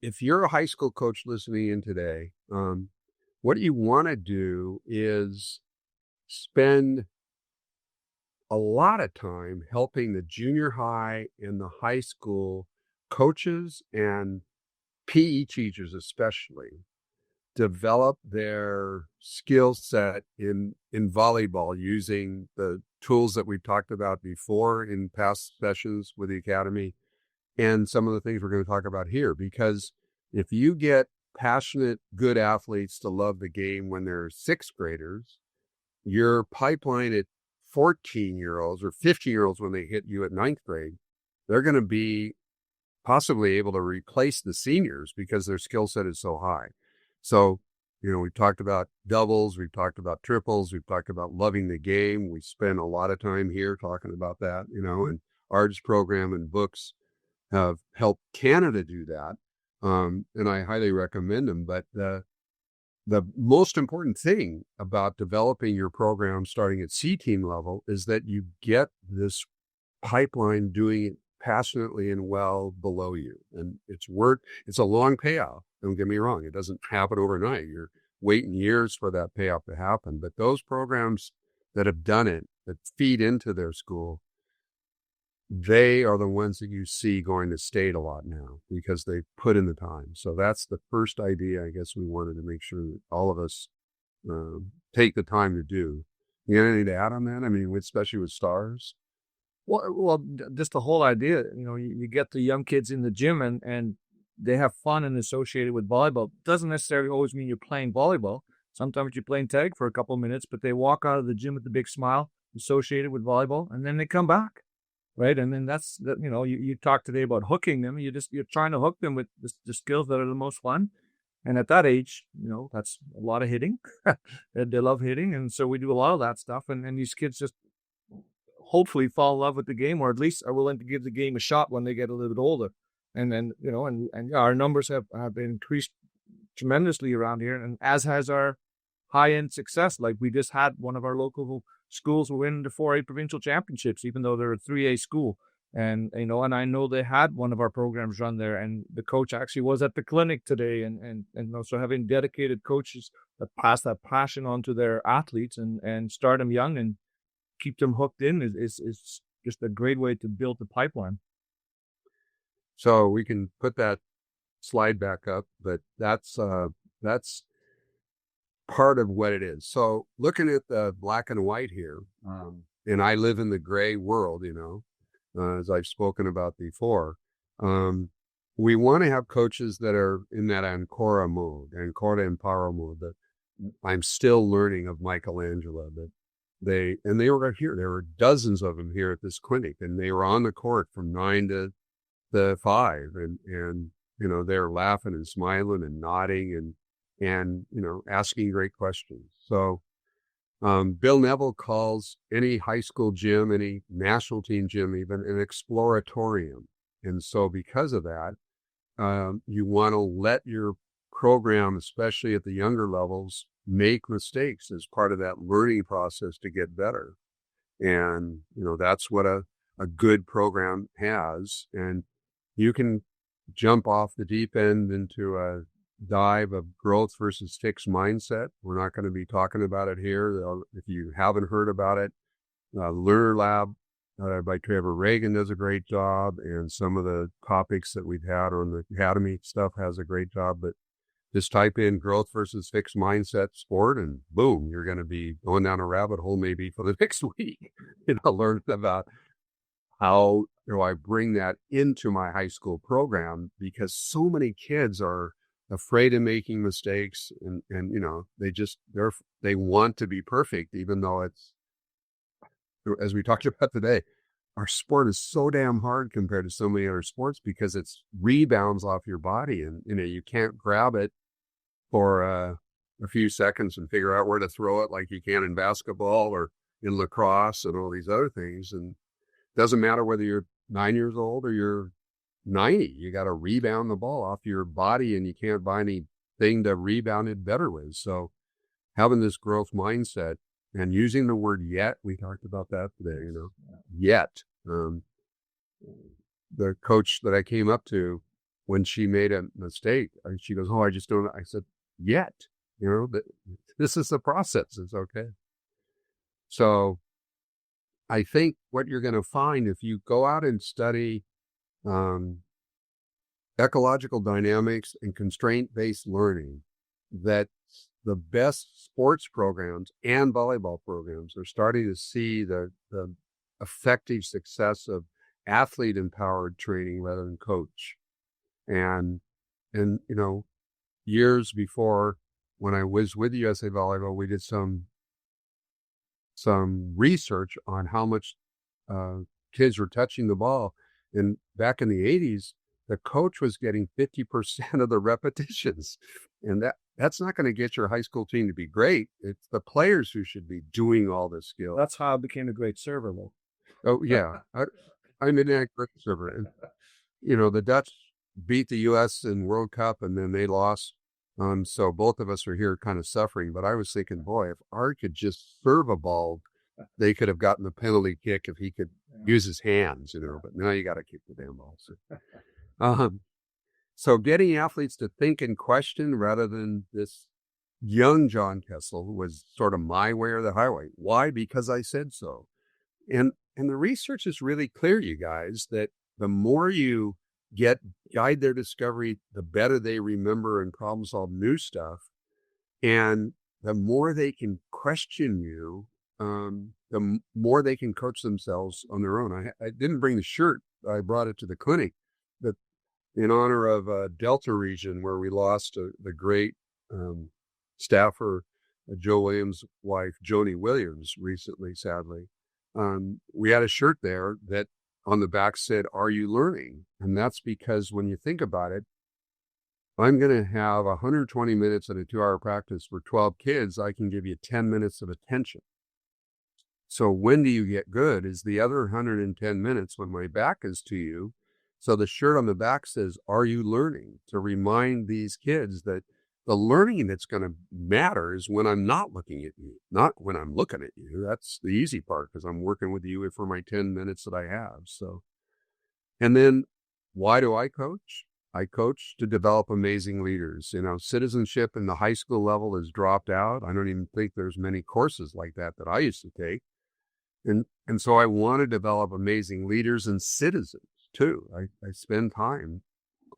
if you're a high school coach listening in today, what you want to do is spend a lot of time helping the junior high and the high school coaches and PE teachers especially develop their skill set in volleyball using the tools that we've talked about before in past sessions with the academy and some of the things we're going to talk about here. Because if you get passionate, good athletes to love the game when they're sixth graders, your pipeline at 14-year-olds or 15-year-olds when they hit you at ninth grade, they're going to be possibly able to replace the seniors because their skill set is so high. So, we've talked about doubles, we've talked about triples, we've talked about loving the game. We spend a lot of time here talking about that, and Ard's program and books have helped Canada do that. And I highly recommend them. But the most important thing about developing your program starting at C-team level is that you get this pipeline doing it passionately and well below you. And it's a long payoff. Don't get me wrong. It doesn't happen overnight. You're waiting years for that payoff to happen. But those programs that have done it, that feed into their school, they are the ones that you see going to state a lot now because they put in the time. So that's the first idea I guess we wanted to make sure that all of us take the time to do. You got anything to add on that? I mean, especially with stars? Well, just the whole idea, you get the young kids in the gym and they have fun and associated with volleyball. Doesn't necessarily always mean you're playing volleyball. Sometimes you're playing tag for a couple of minutes, but they walk out of the gym with a big smile associated with volleyball, and then they come back, right? And then you talked today about hooking them. You're trying to hook them with the skills that are the most fun. And at that age, that's a lot of hitting. They love hitting, and so we do a lot of that stuff. And these kids just hopefully fall in love with the game, or at least are willing to give the game a shot when they get a little bit older. And then, our numbers have increased tremendously around here, and as has our high-end success. Like we just had one of our local schools win the 4A provincial championships, even though they're a 3A school. And, and I know they had one of our programs run there, and the coach actually was at the clinic today. And also having dedicated coaches that pass that passion on to their athletes and start them young and keep them hooked in is just a great way to build the pipeline. So we can put that slide back up, but that's part of what it is. So looking at the black and white here, and I live in the gray world, as I've spoken about before, we want to have coaches that are in that Ancora Imparo mode that I'm still learning of Michelangelo, that they were here. There were dozens of them here at this clinic, and they were on the court from 9 to 5, and they're laughing and smiling and nodding and asking great questions. So Bill Neville calls any high school gym, any national team gym even, an exploratorium. And so because of that, you want to let your program, especially at the younger levels, make mistakes as part of that learning process to get better. And, that's what a good program has. And you can jump off the deep end into a dive of growth versus fixed mindset. We're not going to be talking about it here. If you haven't heard about it, Learner Lab by Trevor Reagan does a great job, and some of the topics that we've had on the Academy stuff has a great job. But just type in growth versus fixed mindset sport, and boom, you're going to be going down a rabbit hole maybe for the next week. Learn about how do I bring that into my high school program, because so many kids are afraid of making mistakes, and they want to be perfect, even though it's, as we talked about today, our sport is so damn hard compared to so many other sports because it's rebounds off your body, and you can't grab it for a few seconds and figure out where to throw it like you can in basketball or in lacrosse and all these other things. And it doesn't matter whether you're 9 years old or you're 90, you got to rebound the ball off your body, and you can't buy anything to rebound it better with. So having this growth mindset and using the word yet, we talked about that today, yet. The coach that I came up to when she made a mistake, she goes, "Oh, I just don't." I said, "Yet, this is the process. It's okay." So I think what you're going to find if you go out and study ecological dynamics and constraint-based learning, that the best sports programs and volleyball programs are starting to see the effective success of athlete-empowered training rather than coach. And years before, when I was with USA Volleyball, we did some research on how much kids were touching the ball. And back in the 80s, the coach was getting 50% of the repetitions. And that's not going to get your high school team to be great. It's the players who should be doing all this skill. That's how I became a great server, though. Oh, yeah. I'm an great server. And, the Dutch beat the U.S. in World Cup, and then they lost. So both of us are here kind of suffering. But I was thinking, boy, if Ard could just serve a ball, they could have gotten the penalty kick if he could use his hands, But now you got to kick the damn ball. So getting athletes to think and question rather than this young John Kessel, who was sort of my way or the highway. Why? Because I said so. And the research is really clear, you guys, that the more you guide their discovery, the better they remember and problem solve new stuff. And the more they can question you, the more they can coach themselves on their own. I didn't bring the shirt. I brought it to the clinic, but in honor of Delta region, where we lost the great staffer, Joe Williams' wife, Joni Williams, recently, sadly. We had a shirt there that on the back said, "Are you learning?" And that's because when you think about it, I'm going to have 120 minutes in a 2-hour practice for 12 kids. I can give you 10 minutes of attention. So when do you get good is the other 110 minutes when my back is to you. So the shirt on the back says, "Are you learning?" To remind these kids that the learning that's going to matter is when I'm not looking at you, not when I'm looking at you. That's the easy part because I'm working with you for my 10 minutes that I have. So, and then why do I coach? I coach to develop amazing leaders. Citizenship in the high school level has dropped out. I don't even think there's many courses like that I used to take. And so I want to develop amazing leaders and citizens too. I spend time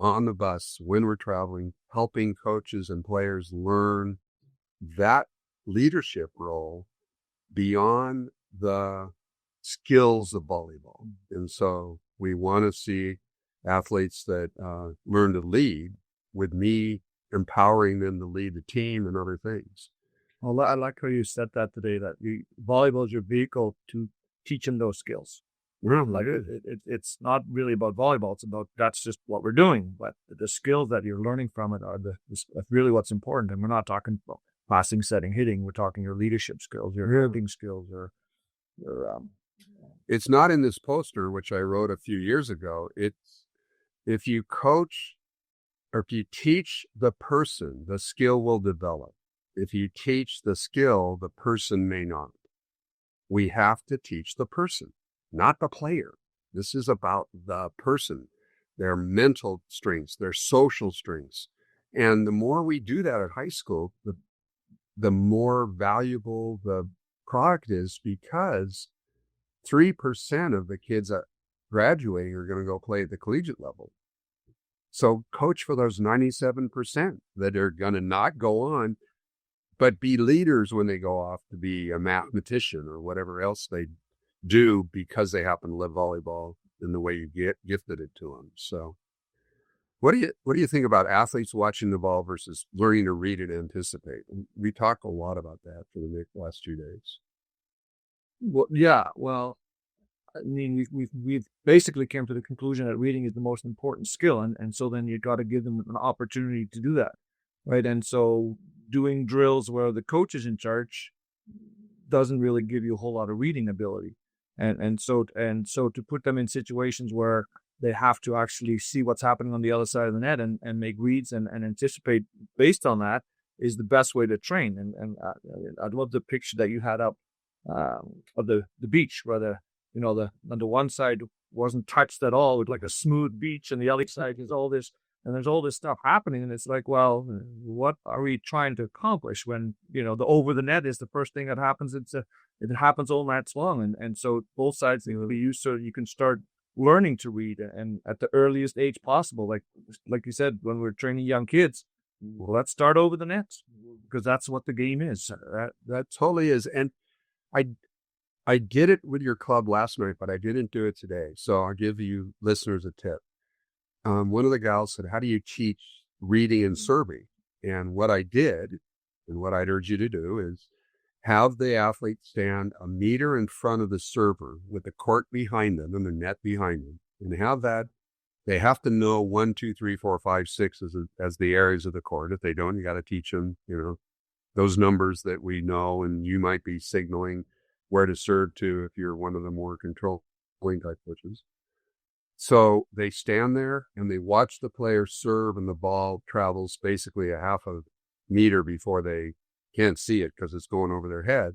on the bus when we're traveling, helping coaches and players learn that leadership role beyond the skills of volleyball. And so we want to see athletes that learn to lead, with me empowering them to lead the team and other things. Well, I like how you said that today, that volleyball is your vehicle to teach them those skills. Like it's not really about volleyball. It's about, that's just what we're doing. But the skills that you're learning from it are that's really what's important. And we're not talking about passing, setting, hitting. We're talking your leadership skills, your hitting skills, your It's not in this poster, which I wrote a few years ago. It's if you coach or if you teach the person, the skill will develop. If you teach the skill, the person may not. We have to teach the person, not the player. This is about the person, their mental strengths, their social strengths. And the more we do that at high school, the more valuable the product is, because 3% of the kids that graduating are going to go play at the collegiate level. So coach for those 97% that are going to not go on, but be leaders when they go off to be a mathematician or whatever else they do, because they happen to live volleyball in the way you gifted it to them. So what do you think about athletes watching the ball versus learning to read and anticipate? We talk a lot about that for the last 2 days. Well, yeah. Well, I mean, we've basically came to the conclusion that reading is the most important skill, and so then you got to give them an opportunity to do that, right? And so doing drills where the coach is in charge doesn't really give you a whole lot of reading ability, and so to put them in situations where they have to actually see what's happening on the other side of the net and make reads and anticipate based on that is the best way to train. And I love the picture that you had up of the beach, where the on the one side wasn't touched at all with like a smooth beach, and the other side is all this and there's all this stuff happening, and it's like, well, what are we trying to accomplish when, the over the net is the first thing that happens? It happens all night long, and so both sides need to be used so you can start learning to read, and at the earliest age possible, like you said, when we're training young kids, well, let's start over the net, because that's what the game is. That totally is. And I did it with your club last night, but I didn't do it today. So I'll give you listeners a tip. One of the gals said, how do you teach reading and serving? And what I did, and what I'd urge you to do, is have the athlete stand a meter in front of the server with the court behind them and the net behind them, and have that. They have to know 1, 2, 3, 4, 5, 6 as the areas of the court. If they don't, you got to teach them, those numbers that we know, and you might be signaling where to serve to if you're one of the more controlling type coaches. So they stand there and they watch the player serve, and the ball travels basically a half a meter before they can't see it because it's going over their head.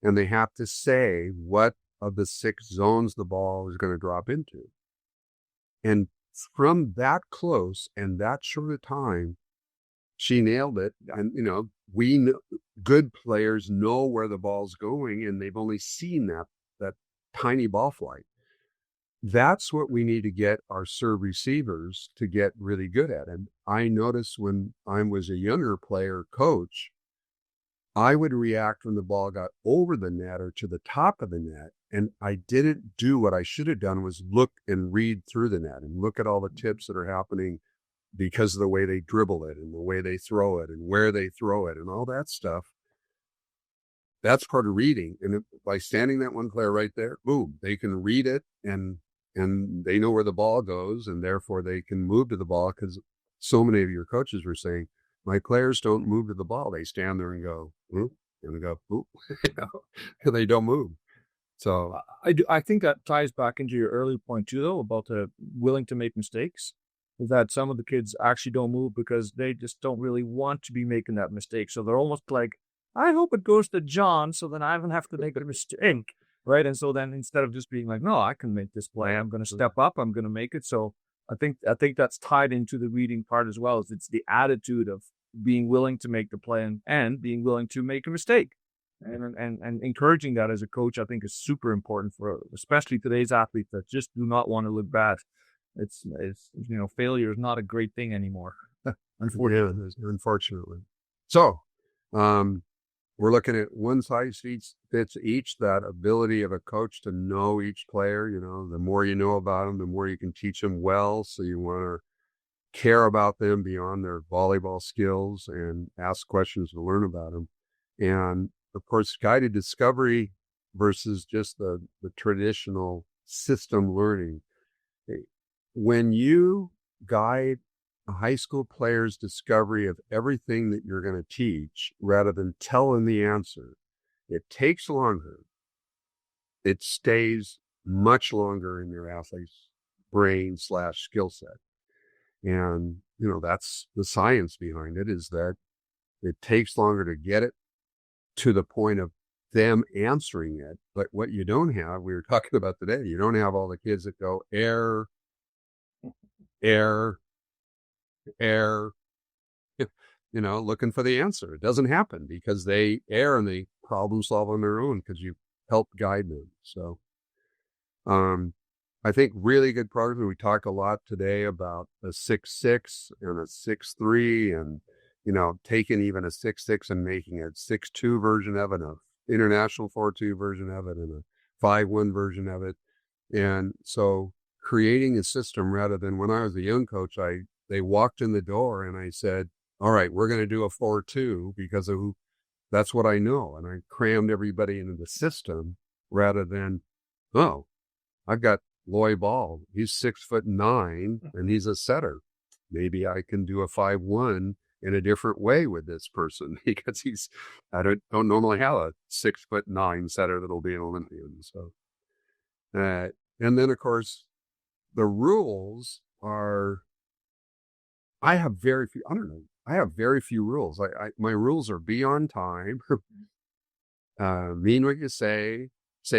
And they have to say what of the 6 zones the ball is going to drop into. And from that close and that short a time, she nailed it. And, we know, good players know where the ball's going, and they've only seen that tiny ball flight. That's what we need to get our serve receivers to get really good at. And I noticed when I was a younger player coach, I would react when the ball got over the net or to the top of the net, and I didn't do what I should have done, was look and read through the net and look at all the tips that are happening because of the way they dribble it and the way they throw it and where they throw it and all that stuff. That's part of reading. And by standing that one player right there, boom, they can read it and they know where the ball goes, and therefore they can move to the ball, because so many of your coaches were saying, my players don't move to the ball. They stand there and go, and they go, and they don't move. So I think that ties back into your earlier point too, though, about willing to make mistakes. That some of the kids actually don't move because they just don't really want to be making that mistake. So they're almost like, I hope it goes to John, so then I don't have to make a mistake, right? And so then instead of just being like, no, I can make this play, I'm going to step up, I'm going to make it. So I think that's tied into the reading part as well. It's the attitude of being willing to make the play and being willing to make a mistake. And encouraging that as a coach, I think, is super important for especially today's athletes that just do not want to look bad. It's failure is not a great thing anymore. Unfortunately. So, we're looking at one size fits each, that ability of a coach to know each player. The more you know about them, the more you can teach them well. So you want to care about them beyond their volleyball skills and ask questions to learn about them. And of course, guided discovery versus just the traditional system learning. When you guide a high school player's discovery of everything that you're going to teach, rather than tell them the answer, it takes longer. It stays much longer in your athlete's brain / skill set. And, that's the science behind it, is that it takes longer to get it to the point of them answering it. But what you don't have, we were talking about today, you don't have all the kids that go error, looking for the answer. It doesn't happen because they err and they problem solve on their own because you help guide them. So I think really good progress. We talk a lot today about a 6-6 and a 6-3, and taking even a 6-6 and making a 6-2 version of it, an international 4-2 version of it, and a 5-1 version of it. And so creating a system, rather than when I was a young coach, they walked in the door and I said, all right, we're going to do a 4-2 because that's what I know. And I crammed everybody into the system rather than, I've got Loy Ball. He's 6'9" and he's a setter. Maybe I can do a 5-1 in a different way with this person because I don't normally have a 6'9" setter that'll be an Olympian. So, and then of course the rules are, I have very few rules. My rules are be on time, mean what you say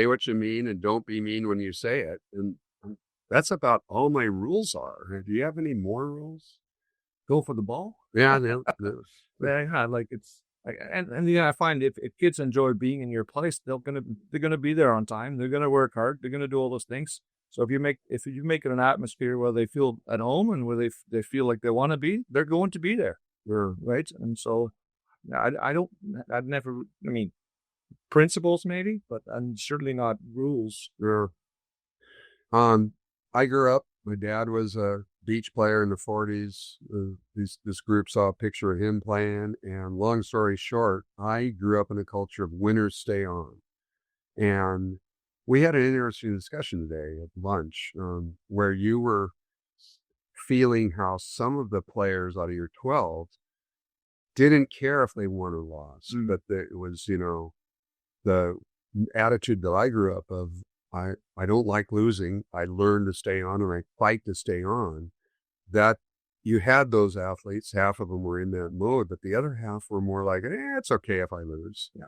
what you mean, and don't be mean when you say it. And that's about all my rules are. Do you have any more rules? go for the ball. Yeah. Yeah, like it's and yeah, I find if kids enjoy being in your place, they're gonna be there on time. They're gonna work hard. They're gonna do all those things. So if you make it an atmosphere where they feel at home and where they feel like they want to be, they're going to be there. Right. And so I'd never, I mean, principles maybe, but I'm certainly not rules. Sure. I grew up, my dad was a beach player in the 40s. This group saw a picture of him playing, and long story short, I grew up in a culture of winners stay on. And we had an interesting discussion today at lunch, where you were feeling how some of the players out of your 12 didn't care if they won or lost, but it was, the attitude that I grew up of, I don't like losing. I learn to stay on and I fight to stay on. That you had those athletes, half of them were in that mode, but the other half were more like, it's okay if I lose. Yeah.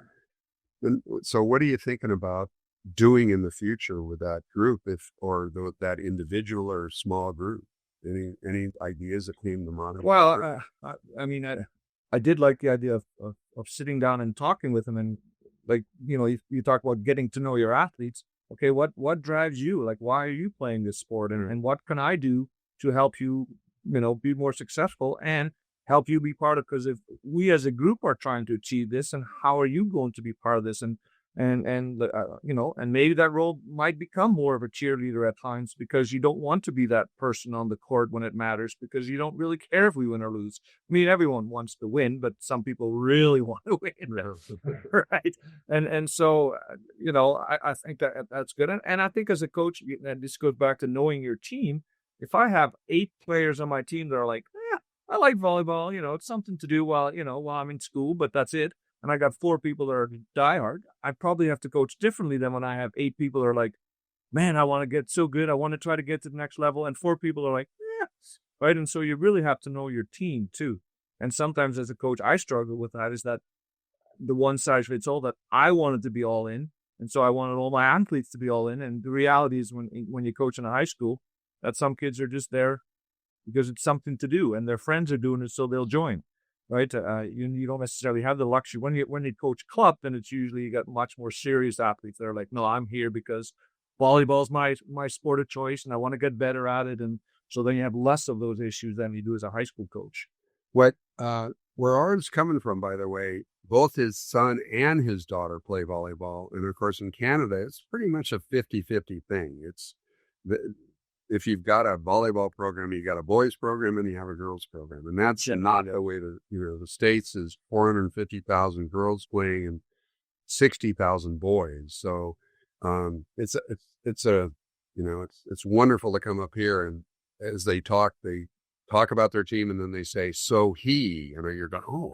And so what are you thinking about doing in the future with that group, that individual or small group? Any ideas that came to mind? Well, I mean, I did like the idea of sitting down and talking with them, and like, you talk about getting to know your athletes. Okay, what drives you? Like, why are you playing this sport? And what can I do to help you, be more successful and help you be part of, because if we as a group are trying to achieve this, and how are you going to be part of this? And maybe that role might become more of a cheerleader at times, because you don't want to be that person on the court when it matters, because you don't really care if we win or lose. I mean, everyone wants to win, but some people really want to win, right? And so, I think that's good. And I think as a coach, and this goes back to knowing your team. If I have 8 players on my team that are like, I like volleyball, it's something to do while I'm in school, but that's it. And I got 4 people that are diehard, I probably have to coach differently than when I have 8 people that are like, man, I want to get so good. I want to try to get to the next level. And 4 people are like, right. And so you really have to know your team too. And sometimes as a coach, I struggle with that, is that the one size fits all, that I wanted to be all in. And so I wanted all my athletes to be all in. And the reality is when you coach in a high school, that some kids are just there because it's something to do and their friends are doing it, so they'll join. Right. You don't necessarily have the luxury when you coach club, then it's usually you got much more serious athletes that are like, no, I'm here because volleyball is my sport of choice and I want to get better at it. And so then you have less of those issues than you do as a high school coach. Where Ard's coming from, by the way, both his son and his daughter play volleyball. And of course, in Canada, it's pretty much a 50-50 thing. If you've got a volleyball program, you got a boys program and you have a girls program. And that's not the way the States is 450,000 girls playing and 60,000 boys. So, it's wonderful to come up here, and as they talk about their team and then they say, so he, and you're going, oh,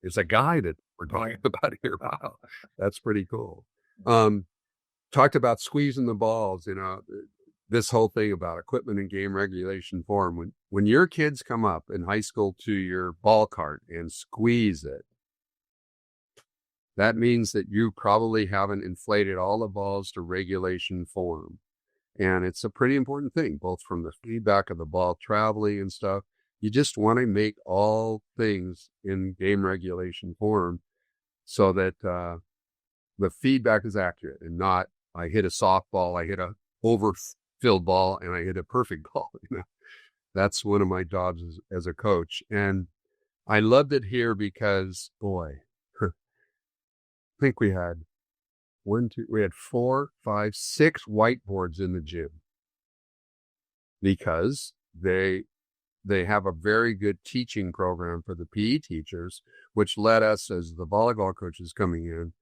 it's a guy that we're talking about here. Wow. That's pretty cool. Talked about squeezing the balls, this whole thing about equipment and game regulation form. When your kids come up in high school to your ball cart and squeeze it, that means that you probably haven't inflated all the balls to regulation form. And it's a pretty important thing, both from the feedback of the ball traveling and stuff. You just want to make all things in game regulation form so that the feedback is accurate and not, I hit a softball, I hit a overfilled ball, and I hit a perfect ball. That's one of my jobs as a coach. And I loved it here because, boy, I think we had 4, 5, 6 whiteboards in the gym, because they have a very good teaching program for the PE teachers, which led us as the volleyball coaches coming in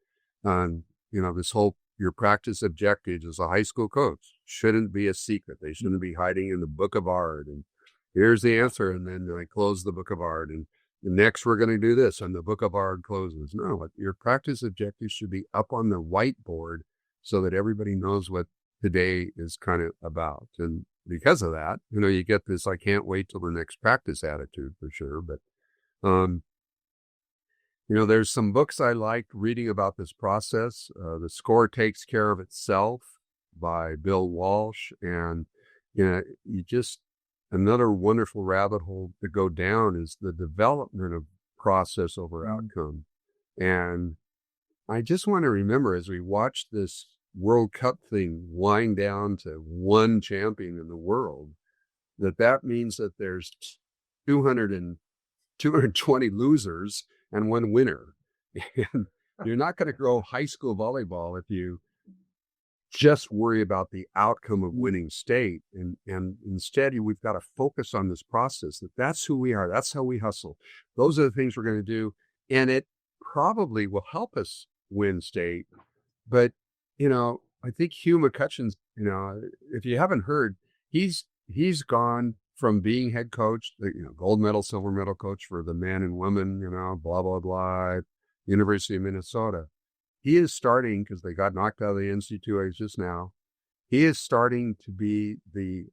on, this whole, your practice objectives as a high school coach shouldn't be a secret. They shouldn't be hiding in the book of Ard and here's the answer. And then I close the book of Ard and next we're going to do this and the book of Ard closes. No, your practice objectives should be up on the whiteboard so that everybody knows what today is kind of about. And because of that, you get this, I can't wait till the next practice attitude for sure. But, there's some books I liked reading about this process. The Score Takes Care of Itself by Bill Walsh. And, you just another wonderful rabbit hole to go down is the development of process over outcome. And I just want to remember, as we watch this World Cup thing wind down to one champion in the world, that means that there's 220 losers and one winner. And you're not going to grow high school volleyball if you just worry about the outcome of winning state. And instead, we've got to focus on this process, that's who we are. That's how we hustle. Those are the things we're going to do. And it probably will help us win state. But, I think Hugh McCutcheon's, if you haven't heard, he's gone from being head coach, gold medal, silver medal coach for the men and women, blah, blah, blah, University of Minnesota. He is starting, because they got knocked out of the NC2As just now, he is starting to be the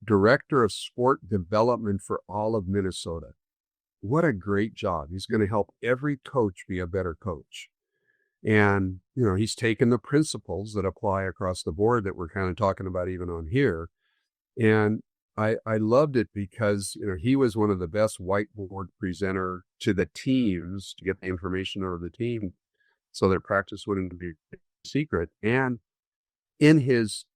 director of sport development for all of Minnesota. What a great job. He's going to help every coach be a better coach. And, he's taken the principles that apply across the board that we're kind of talking about even on here. And I loved it because, he was one of the best whiteboard presenter to the teams to get the information out of the team so their practice wouldn't be secret. And in his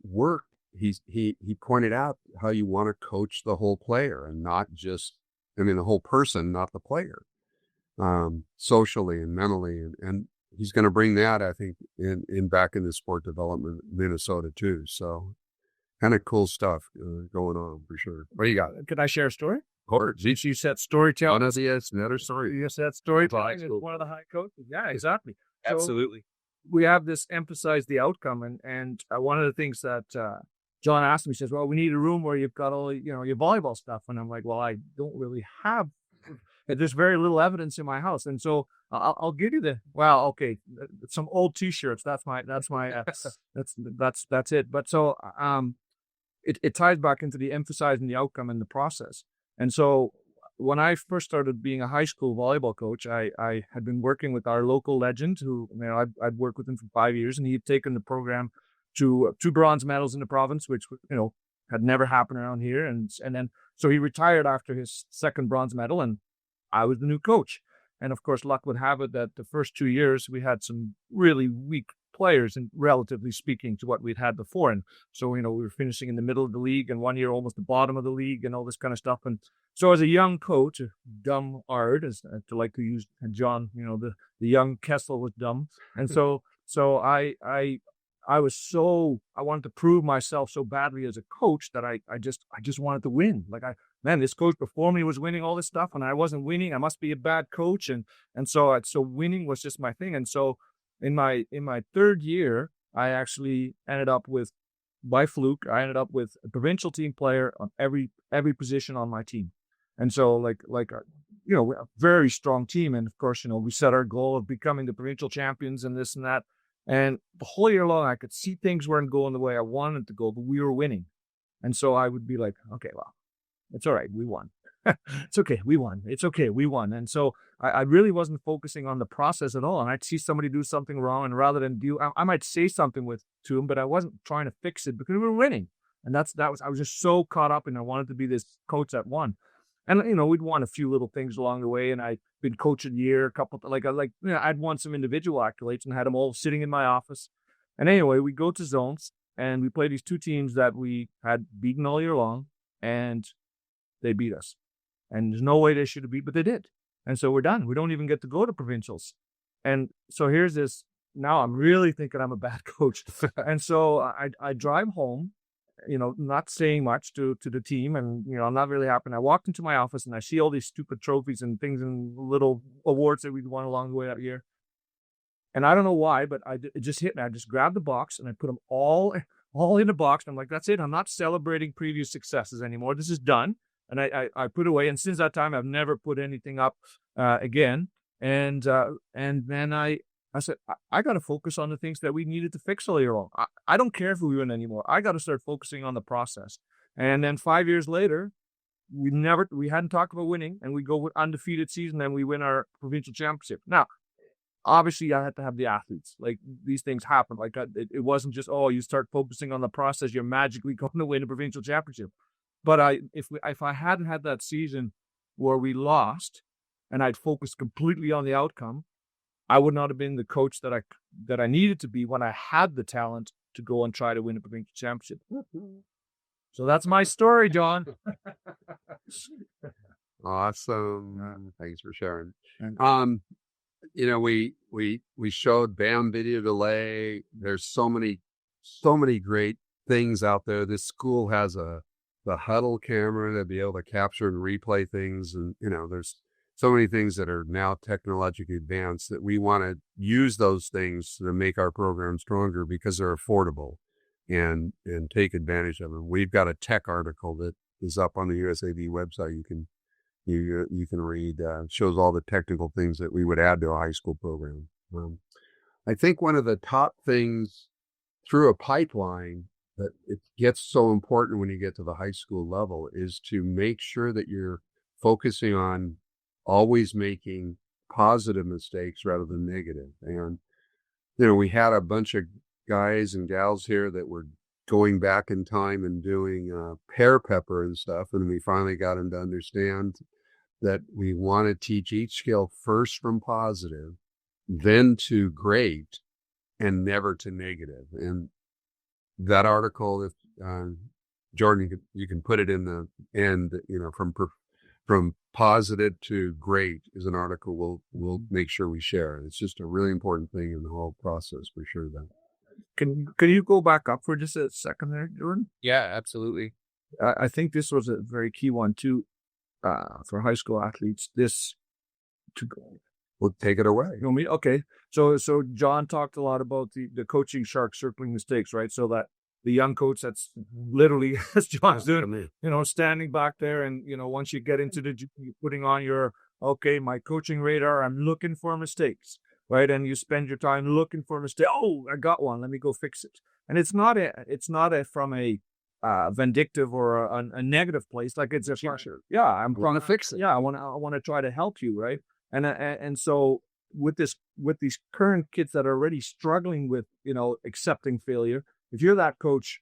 work, he pointed out how you want to coach the whole player and not just, the whole person, not the player, socially and mentally. And he's going to bring that, I think, in back in the sport development Minnesota too. So kind of cool stuff going on for sure. What do you got? Can I share a story? Of course. You said storytelling. Another story. You said storytelling is one of the high coaches. Yeah, exactly. Absolutely. So we have this emphasize the outcome. And one of the things that John asked me, he says, well, we need a room where you've got all, your volleyball stuff. And I'm like, well, I don't really have, there's very little evidence in my house. And so I'll give you some old t-shirts. That's it. But so it ties back into the emphasizing the outcome and the process. And so when I first started being a high school volleyball coach, I had been working with our local legend who, I'd worked with him for 5 years, and he'd taken the program to 2 bronze medals in the province, which, had never happened around here. And then, so he retired after his second bronze medal, and I was the new coach. And of course, luck would have it that the first 2 years we had some really weak players, and relatively speaking to what we'd had before. And so, we were finishing in the middle of the league, and one year almost the bottom of the league, and all this kind of stuff. And so as a young coach, dumb Ard, as to like to use John, the young Kessel was dumb. And so I wanted to prove myself so badly as a coach that I just wanted to win. Like this coach before me was winning all this stuff, and I wasn't winning. I must be a bad coach. And so winning was just my thing. And so in my third year, I actually ended up with, by fluke, a provincial team player on every position on my team. And so a very strong team. And of course, we set our goal of becoming the provincial champions and this and that. And the whole year long, I could see things weren't going the way I wanted to go, but we were winning. And so I would be like, okay, well, it's all right. We won. It's okay. We won. It's okay. We won. And so I really wasn't focusing on the process at all. And I'd see somebody do something wrong, and rather than I might say something to him, but I wasn't trying to fix it because we were winning. And I was just so caught up, and I wanted to be this coach that won. And, we'd won a few little things along the way, and I'd been coach of the year, I'd won some individual accolades and had them all sitting in my office. And anyway, we go to zones, and we play these 2 teams that we had beaten all year long, and they beat us. And there's no way they should have beat, but they did. And so we're done. We don't even get to go to provincials. And so here's this, now I'm really thinking I'm a bad coach. And so I drive home, not saying much to the team, and, I'm not really happy. And I walked into my office, and I see all these stupid trophies and things and little awards that we'd won along the way that year. And I don't know why, but it just hit me. I just grabbed the box, and I put them all in the box. And I'm like, that's it. I'm not celebrating previous successes anymore. This is done. And I put away. And since that time, I've never put anything up again. And then I said, I got to focus on the things that we needed to fix all year long. I don't care if we win anymore. I got to start focusing on the process. And then 5 years later, we hadn't talked about winning, and we go with undefeated season, and we win our provincial championship. Now, obviously, I had to have the athletes. Like, these things happen. Like, it wasn't just, you start focusing on the process, you're magically going to win a provincial championship. But if I hadn't had that season where we lost and I'd focused completely on the outcome, I would not have been the coach that I needed to be when I had the talent to go and try to win a provincial championship. So that's my story, John. Awesome. Thanks for sharing. And- We showed BAM video delay. There's so many great things out there. This school has the huddle camera to be able to capture and replay things. And, there's so many things that are now technologically advanced that we want to use those things to make our program stronger because they're affordable and take advantage of them. We've got a tech article that is up on the USAV website. You can read, shows all the technical things that we would add to a high school program. I think one of the top things through a pipeline that it gets so important when you get to the high school level is to make sure that you're focusing on always making positive mistakes rather than negative. And, we had a bunch of guys and gals here that were going back in time and doing pear pepper and stuff. And we finally got them to understand that we want to teach each skill first from positive, then to great, and never to negative. And that article, if Jordan, you can put it in the end, from positive to great is an article we'll make sure we share. It's just a really important thing in the whole process for sure. Then can you go back up for just a second there, Jordan? Yeah, absolutely. I think this was a very key one too, for high school athletes. We'll take it away. You know me? Okay. So John talked a lot about the coaching shark circling mistakes, right? So that the young coach that's literally, as John's doing, standing back there and, once you get into you're putting on my coaching radar, I'm looking for mistakes, right? And you spend your time looking for a mistake. Oh, I got one. Let me go fix it. And it's not from a vindictive or a negative place. Like it's a pressure. Yeah, I'm trying to fix it. Yeah, I want to try to help you, right? And so with these current kids that are already struggling with accepting failure, if you're that coach,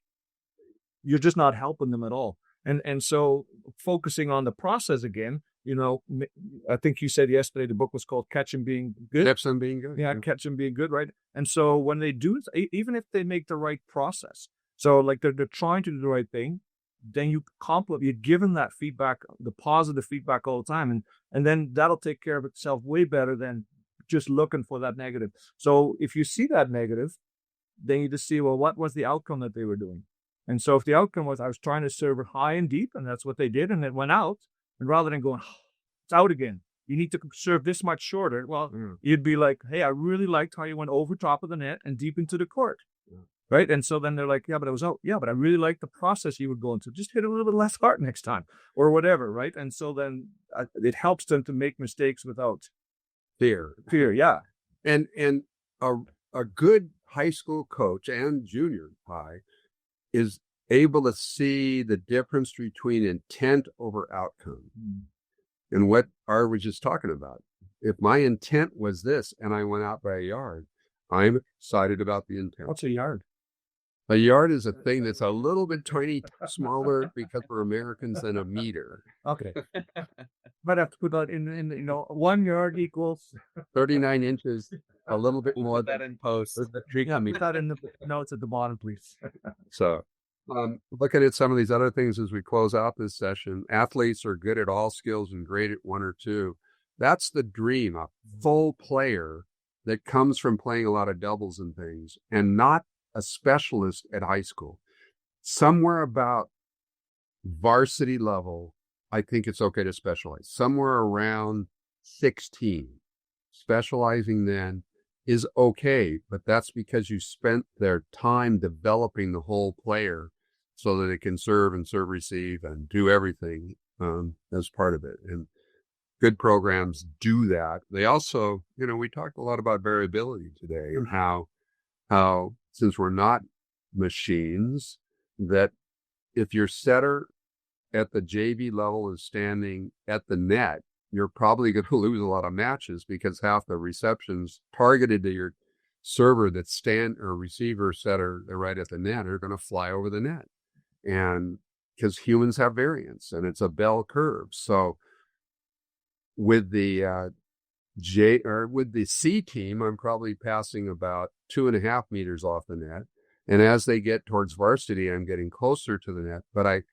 you're just not helping them at all. And so focusing on the process again, I think you said yesterday the book was called Catch 'em Being Good. Catch 'em Being Good. Yeah, Catch 'em Being Good, right? And so when they do, even if they make the right process, so like they're trying to do the right thing, then you compliment, you give them that feedback, the positive feedback all the time. And then that'll take care of itself way better than just looking for that negative. So if you see that negative, then you just see, well, what was the outcome that they were doing? And so if the outcome was I was trying to serve high and deep, and that's what they did, and it went out, and rather than going, it's out again, you need to serve this much shorter. Well, you'd be like, hey, I really liked how you went over top of the net and deep into the court. Right. And so then they're like, yeah, but it was out. Yeah, but I really like the process you were going through. Just hit a little bit less hard next time or whatever. Right. And so then it helps them to make mistakes without fear. Yeah. And a good high school coach and junior high is able to see the difference between intent over outcome. And what Ard was just talking about. If my intent was this and I went out by a yard, I'm excited about the intent. What's a yard? A yard is a thing that's a little bit tiny, smaller because we're Americans than a meter. Okay. Might have to put that in 1 yard equals 39 inches, a little bit more. Put that in post. Yeah, put that in the notes at the bottom, please. So, looking at some of these other things as we close out this session, athletes are good at all skills and great at one or two. That's the dream, a full player that comes from playing a lot of doubles and things, and not a specialist at high school. Somewhere about varsity level, I think it's okay to specialize. Somewhere around 16, specializing then is okay, but that's because you spent their time developing the whole player so that it can serve and serve receive and do everything as part of it. And good programs do that. They also, we talked a lot about variability today and how since we're not machines, that if your setter at the JV level is standing at the net, you're probably going to lose a lot of matches because half the receptions targeted to your server that stand or receiver setter right at the net are going to fly over the net. And because humans have variance and it's a bell curve. So with the with the C team, I'm probably passing about 2.5 meters off the net. And as they get towards varsity, I'm getting closer to the net. But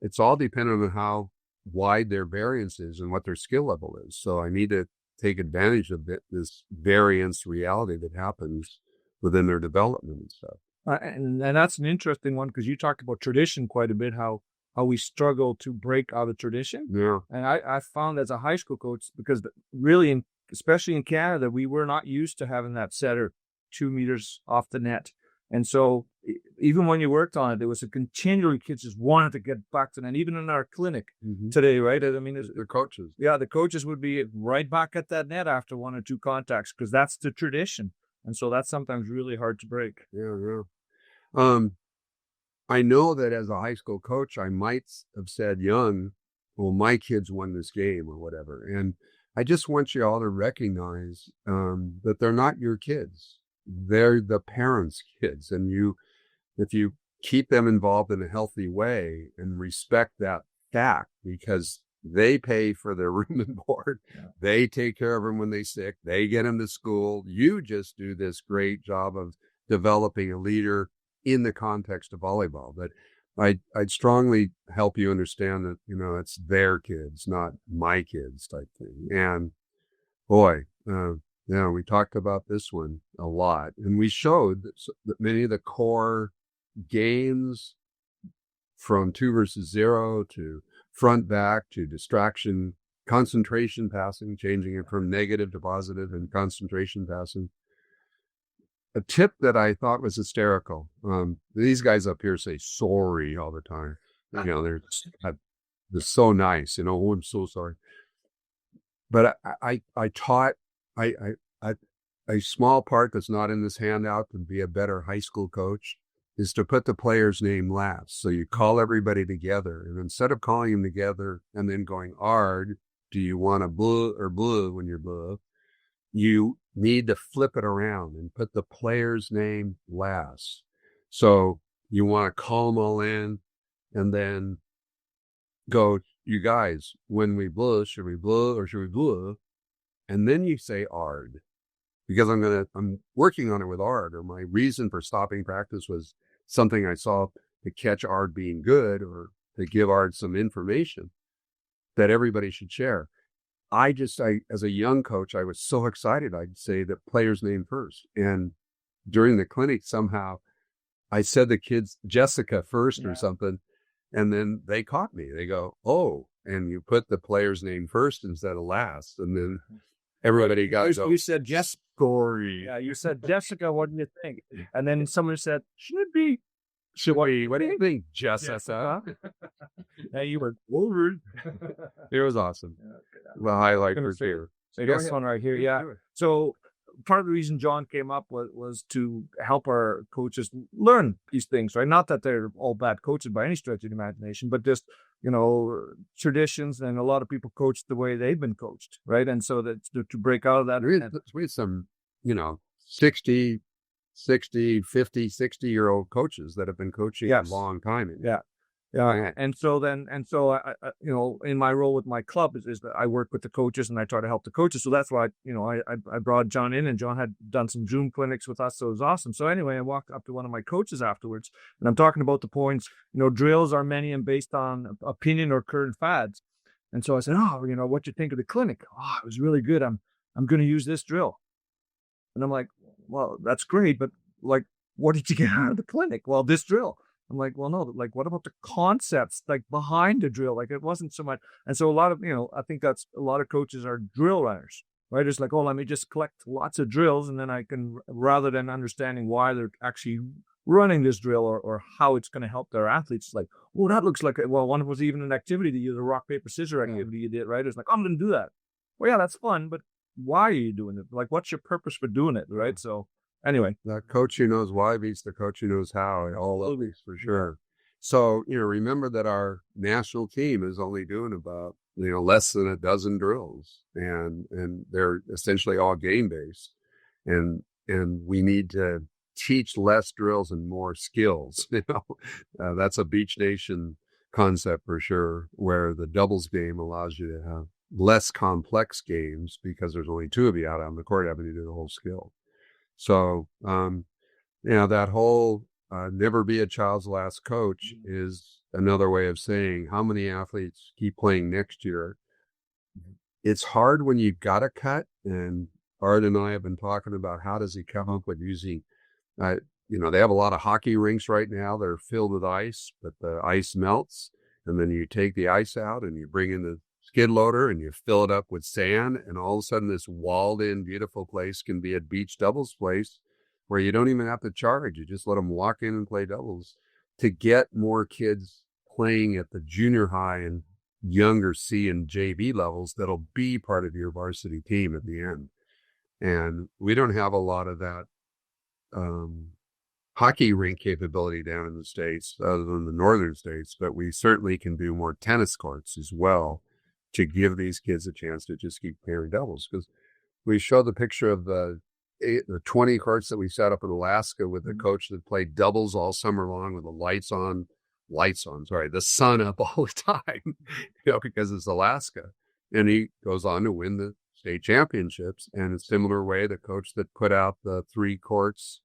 it's all dependent on how wide their variance is and what their skill level is. So I need to take advantage of this variance reality that happens within their development and stuff. And that's an interesting one, because you talked about tradition quite a bit, how we struggle to break out of tradition. Yeah. And I found as a high school coach, because really, especially in Canada, we were not used to having that setter 2 meters off the net. And so even when you worked on it, there was a continually kids just wanted to get back to that. And even in our clinic today, right? I mean, the coaches. Yeah, the coaches would be right back at that net after 1 or 2 contacts, because that's the tradition. And so that's sometimes really hard to break. Yeah. I know that as a high school coach, I might have said young, well, my kids won this game or whatever. And I just want you all to recognize that they're not your kids. They're the parents' kids. And if you keep them involved in a healthy way and respect that fact, because they pay for their room and board, they take care of them when they're sick, they get them to school. You just do this great job of developing a leader in the context of volleyball. But I'd strongly help you understand that, it's their kids, not my kids type thing. And boy, we talked about this one a lot. And we showed that many of the core games, from 2 versus 0 to front back to distraction, concentration passing, changing it from negative to positive, and concentration passing. A tip that I thought was hysterical. These guys up here say sorry all the time. They're so nice. Oh, I'm so sorry. But I taught a small part that's not in this handout to be a better high school coach is to put the player's name last. So you call everybody together, and instead of calling them together and then going, Ard, do you want a blue or blue when you're blue? You need to flip it around and put the player's name last. So you want to call them all in and then go, you guys, when we blue, should we blue or should we blue? And then you say Ard, because I'm working on it with Ard, or my reason for stopping practice was something I saw to catch Ard being good, or to give Ard some information that everybody should share. I as a young coach, I was so excited. I'd say the player's name first. And during the clinic, somehow I said the kids Jessica first or something. And then they caught me. They go, oh, and you put the player's name first instead of last. And then everybody got you said Jessica. Yeah, you said Jessica. What do you think? And then someone said, should we? What do you think, Jessica? Yeah, you were over. It was awesome. The highlight for sure. So this one right here, yeah. So part of the reason John came up was to help our coaches learn these things, right? Not that they're all bad coaches by any stretch of the imagination, but just, traditions, and a lot of people coach the way they've been coached, right? And so that to break out of that. We had some, 60, 50, 60-year-old coaches that have been coaching a long time. Yeah. And so I in my role with my club is that I work with the coaches and I try to help the coaches. So that's why, I brought John in, and John had done some Zoom clinics with us. So it was awesome. So anyway, I walked up to one of my coaches afterwards, and I'm talking about the points, drills are many and based on opinion or current fads. And so I said, what you think of the clinic? Oh, it was really good. I'm going to use this drill. And I'm like, well, that's great, but like, what did you get out of the clinic? Well, this drill. I'm like, well, no, like, what about the concepts, like, behind the drill? Like, it wasn't so much. And so a lot of, I think that's a lot of coaches are drill runners, right? It's like, oh, let me just collect lots of drills, and then I can, rather than understanding why they're actually running this drill or how it's going to help their athletes, it's like, oh, that looks like, one was even an activity, the rock, paper, scissors activity you did, right? It's like, I'm going to do that. Well, yeah, that's fun, but why are you doing it? Like, what's your purpose for doing it, right? So anyway, the coach who knows why beats the coach who knows how. All of these for sure. So remember that our national team is only doing about less than a dozen drills, and they're essentially all game based, and we need to teach less drills and more skills. That's a Beach Nation concept for sure, where the doubles game allows you to have less complex games because there's only two of you out on the court having to do the whole skill. So, that whole never be a child's last coach is another way of saying how many athletes keep playing next year. It's hard when you've got a cut, and Ard and I have been talking about how does he come up with using, they have a lot of hockey rinks right now. They're filled with ice, but the ice melts, and then you take the ice out and you bring in the skid loader and you fill it up with sand, and all of a sudden this walled-in beautiful place can be a beach doubles place where you don't even have to charge. You just let them walk in and play doubles to get more kids playing at the junior high and younger C and JV levels that'll be part of your varsity team at the end. And we don't have a lot of that hockey rink capability down in the States, other than the northern states, but we certainly can do more tennis courts as well to give these kids a chance to just keep playing doubles. Because we show the picture of the 20 courts that we set up in Alaska with a coach that played doubles all summer long with the the sun up all the time, because it's Alaska. And he goes on to win the state championships. And a similar way, the coach that put out the 3 courts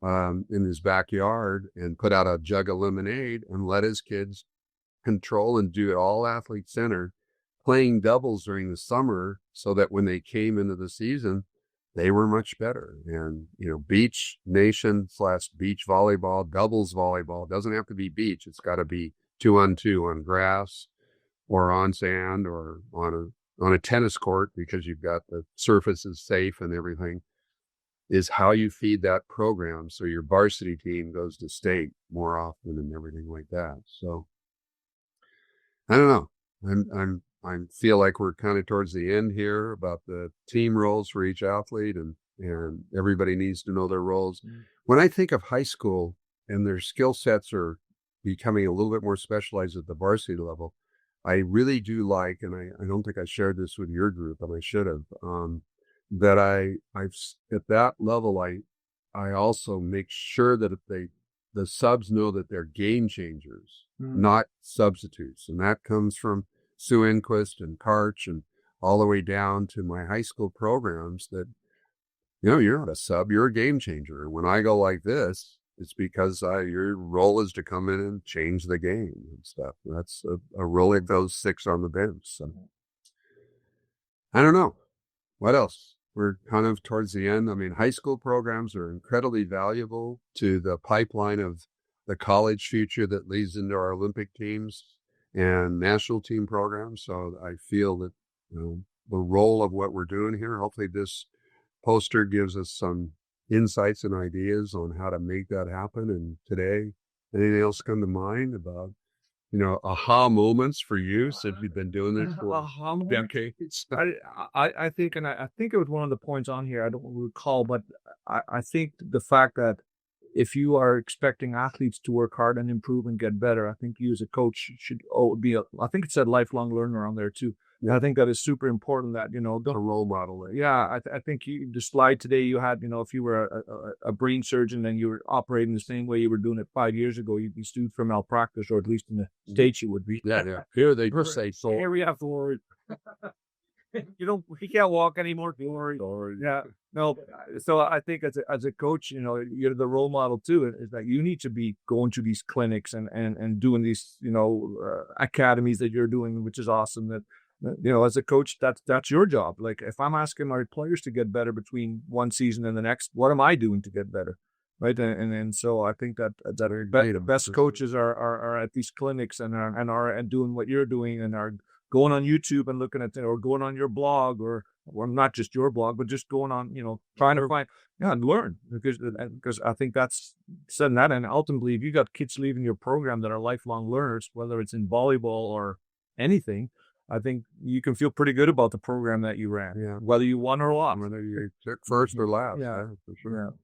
in his backyard and put out a jug of lemonade and let his kids control and do it all athlete centered, playing doubles during the summer so that when they came into the season, they were much better. And, beach nation / beach volleyball, doubles volleyball doesn't have to be beach. It's got to be 2-on-2 on grass or on sand or on a tennis court, because you've got the surfaces safe and everything, is how you feed that program. So your varsity team goes to state more often and everything like that. So I don't know. I feel like we're kind of towards the end here about the team roles for each athlete, and everybody needs to know their roles. When I think of high school and their skill sets are becoming a little bit more specialized at the varsity level, I really do like, and I don't think I shared this with your group, and I should have, that I've at that level, I also make sure that the subs know that they're game changers, not substitutes. And that comes from Sue Enquist and Karch and all the way down to my high school programs, that, you're not a sub, you're a game changer. And when I go like this, it's because your role is to come in and change the game and stuff. That's a role of those 6 on the bench. So I don't know. What else? We're kind of towards the end. I mean, high school programs are incredibly valuable to the pipeline of the college future that leads into our Olympic teams and national team programs. So I feel that the role of what we're doing here, hopefully this poster gives us some insights and ideas on how to make that happen. And today, anything else come to mind about, aha moments for you since you've been doing this for decades? I think, and I think it was one of the points on here, I don't recall, but I think the fact that if you are expecting athletes to work hard and improve and get better, I think you as a coach should be I think it said lifelong learner on there too. Yeah. I think that is super important that, a role model. Yeah. I think the slide today you had, if you were a brain surgeon and you were operating the same way you were doing it 5 years ago, you'd be sued for malpractice, or at least in the States you would be. Yeah. Here they just say so. Here we have to worry. He can't walk anymore. Sorry. Yeah. No. So I think as a coach, you're the role model too. Is that you need to be going to these clinics and doing these, academies that you're doing, which is awesome. That, as a coach, that's your job. Like, if I'm asking my players to get better between one season and the next, what am I doing to get better? Right. And so I think that best coaches are at these clinics and are doing what you're doing and are going on YouTube and looking at it, or going on your blog, or not just your blog, but just going on, trying to find, and learn, because I think that's said that. And ultimately, if you got kids leaving your program that are lifelong learners, whether it's in volleyball or anything, I think you can feel pretty good about the program that you ran, whether you won or lost, whether you took first or last. Yeah, for sure.